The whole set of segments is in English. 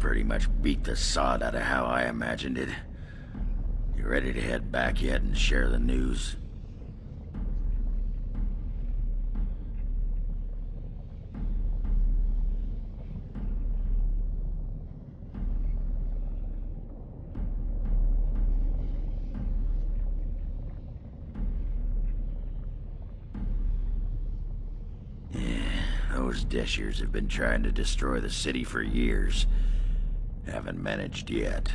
pretty much beat the sod out of how I imagined it. You ready to head back yet and share the news? Those Deshers have been trying to destroy the city for years. Haven't managed yet.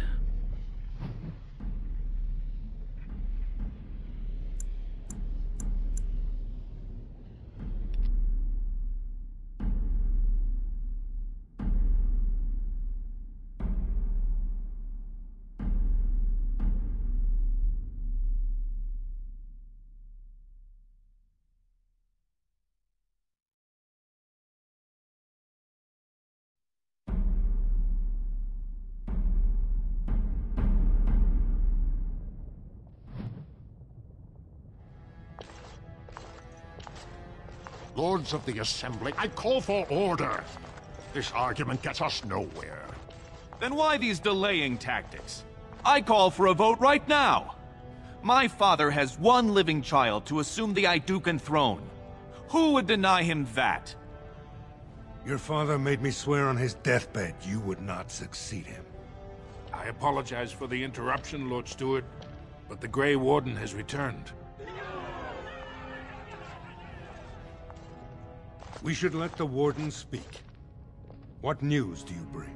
Lords of the Assembly, I call for order. This argument gets us nowhere. Then why these delaying tactics? I call for a vote right now. My father has one living child to assume the Idukan throne. Who would deny him that? Your father made me swear on his deathbed you would not succeed him. I apologize for the interruption, Lord Steward, but the Grey Warden has returned. We should let the Warden speak. What news do you bring?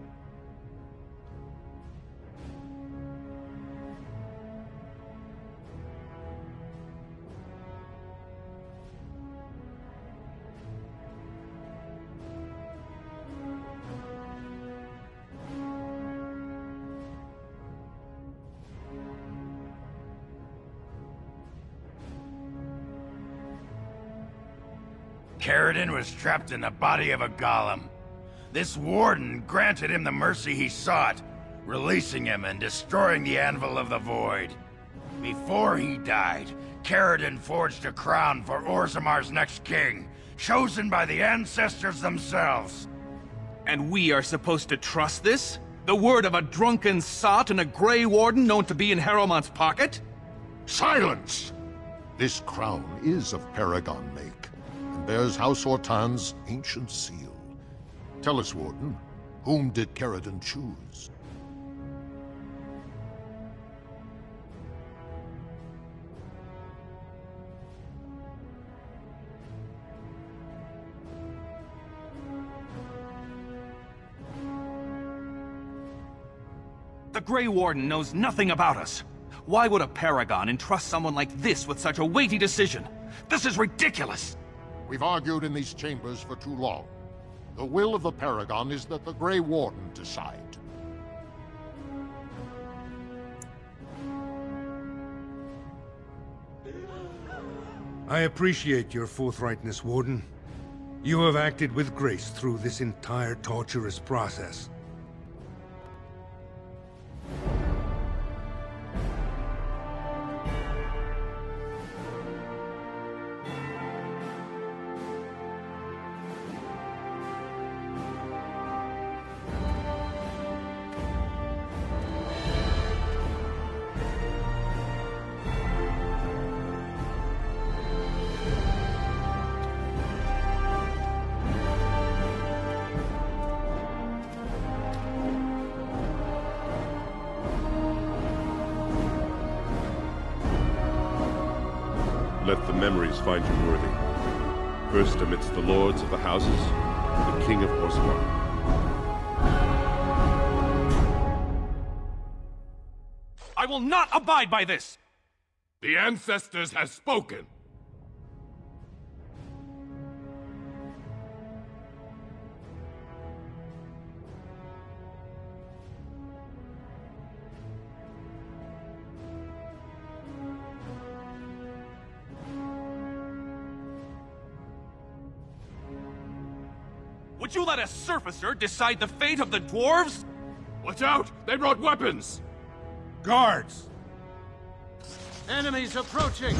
Caridin was trapped in the body of a golem. This warden granted him the mercy he sought, releasing him and destroying the Anvil of the Void. Before he died, Caridin forged a crown for Orzamar's next king, chosen by the ancestors themselves. And we are supposed to trust this? The word of a drunken sot and a Grey Warden known to be in Harrowmont's pocket? Silence! This crown is of Paragon make, and bears House Hortan's ancient seal. Tell us, Warden, whom did Caridin choose? The Grey Warden knows nothing about us. Why would a Paragon entrust someone like this with such a weighty decision? This is ridiculous! We've argued in these chambers for too long. The will of the Paragon is that the Grey Warden decide. I appreciate your forthrightness, Warden. You have acted with grace through this entire torturous process. Let the memories find you worthy. First amidst the lords of the houses, the King of Orzammar. I will not abide by this! The ancestors have spoken. Would you let a surfacer decide the fate of the dwarves? Watch out! They brought weapons! Guards! Enemies approaching!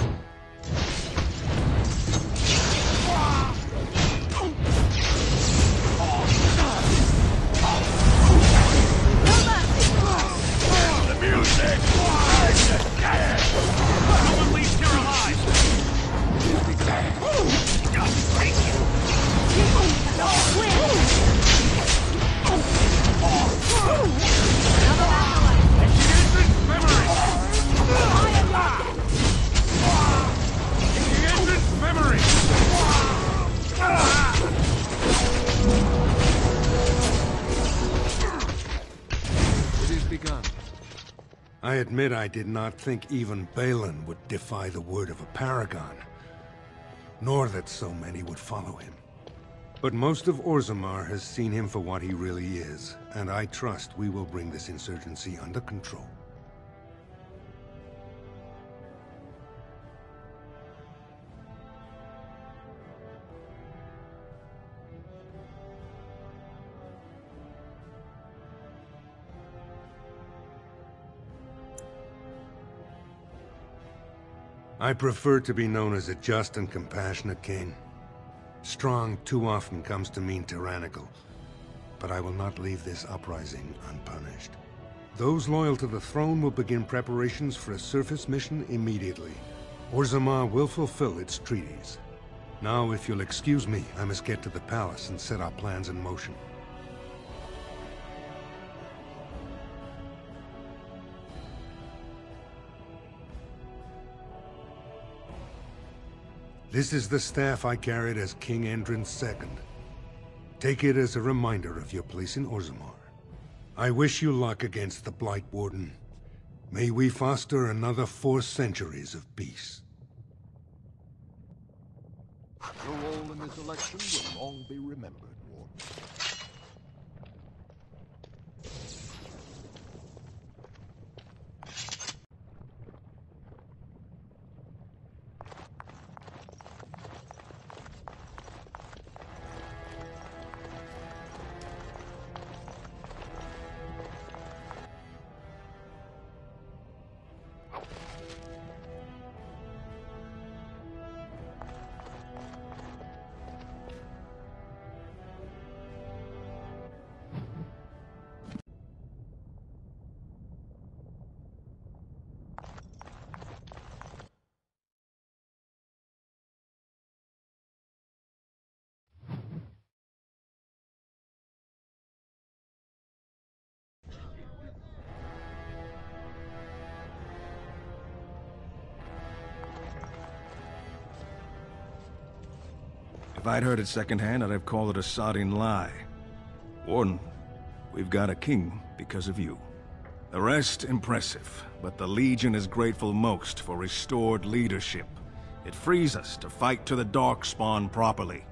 I admit I did not think even Balin would defy the word of a paragon, nor that so many would follow him. But most of Orzammar has seen him for what he really is, and I trust we will bring this insurgency under control. I prefer to be known as a just and compassionate king. Strong too often comes to mean tyrannical, but I will not leave this uprising unpunished. Those loyal to the throne will begin preparations for a surface mission immediately. Orzammar will fulfill its treaties. Now, if you'll excuse me, I must get to the palace and set our plans in motion. This is the staff I carried as King Endrin's II. Take it as a reminder of your place in Orzammar. I wish you luck against the Blight Warden. May we foster another 4 centuries of peace. Your role in this election will long be remembered, Warden. If I'd heard it secondhand, I'd have called it a sodding lie. Warden, we've got a king because of you. The rest, impressive, but the Legion is grateful most for restored leadership. It frees us to fight to the Darkspawn properly.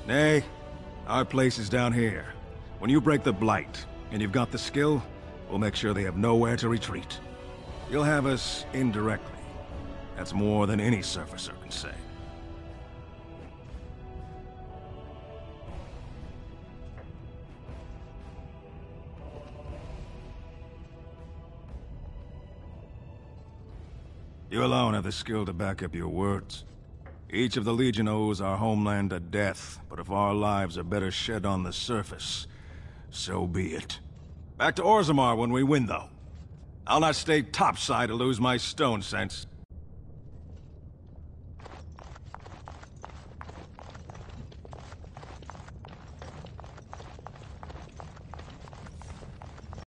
Nay, our place is down here. When you break the Blight, and you've got the skill, we'll make sure they have nowhere to retreat. You'll have us indirectly. That's more than any surfacer can say. You alone have the skill to back up your words. Each of the Legion owes our homeland a death, but if our lives are better shed on the surface, so be it. Back to Orzammar when we win, though. I'll not stay topside to lose my stone sense.